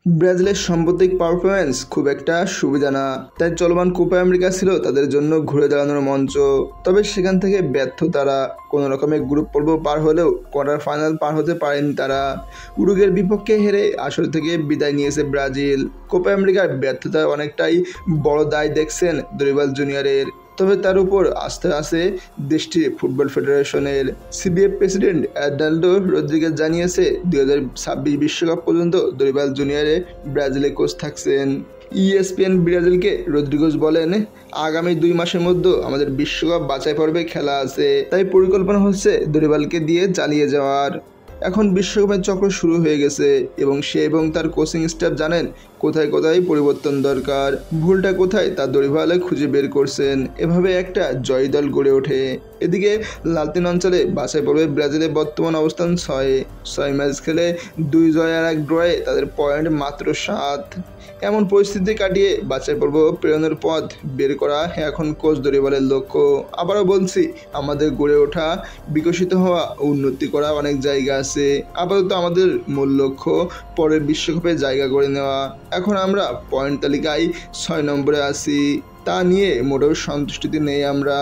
ব্রাজিলের সাম্প্রতিক পারফরম্যান্স খুব একটা সুবিধা না, তাই চলমান কোপা আমেরিকা ছিল তাদের জন্য ঘুরে দাঁড়ানোর মঞ্চ। তবে সেখান থেকে ব্যর্থ তারা। কোনো রকমে গ্রুপ পর্ব পার হলেও কোয়ার্টার ফাইনাল পার হতে পারেনি তারা। উরুগুয়ের বিপক্ষে হেরে আসর থেকে বিদায় নিয়েছে ব্রাজিল। কোপা আমেরিকার ব্যর্থতায় অনেকটাই বড় দায় দেখছেন দরিবাল জুনিয়রের। তবে তার উপর আস্থা আছে দেশটির ফুটবল ফেডারেশনের। সিবিএফ প্রেসিডেন্ট এডনাল্ডো রদ্রিগেজ জানিয়েছে 2026 বিশ্বকাপ পর্যন্ত দরিবাল জুনিয়রে ব্রাজিলে কোচ থাকছেন। ইএসপিএন ব্রাজিলকে রদ্রিগেজ বলেন, আগামী 2 মাসের মধ্যে আমাদের বিশ্বকাপ বাছাই পর্বে খেলা আছে, তাই পরিকল্পনা হচ্ছে দরিবালকে দিয়ে চালিয়ে যাওয়ার। এখন বিশ্বকাপের চক্র শুরু হয়ে গেছে এবং সে এবং তার কোচিং স্টাফ জানেন কোথায় কোথায় পরিবর্তন দরকার, ভুলটা কোথায় তা দরিবালে খুঁজে বের করছেন। এভাবে একটা জয়ী দল গড়ে ওঠে। এদিকে লাতিন অঞ্চলে বাছাই পর্বে ব্রাজিলের বর্তমান অবস্থান 6 ম্যাচ খেলে 2 জয় আর 1 ড্রয়ে তাদের পয়েন্ট মাত্র 7। এমন পরিস্থিতি কাটিয়ে বাছাই পর্ব প্রেরণের পথ বের করা এখন কোচ দরিবালের লক্ষ্য। আবারও বলছি, আমাদের গড়ে ওঠা, বিকশিত হওয়া ও উন্নতি করা অনেক জায়গা আছে। আপাতত আমাদের মূল লক্ষ্য পরের বিশ্বকাপে জায়গা করে নেওয়া। এখন আমরা পয়েন্ট তালিকায় 6 নম্বরে আছি, তা নিয়ে মোটেও সন্তুষ্টিতে নেই আমরা।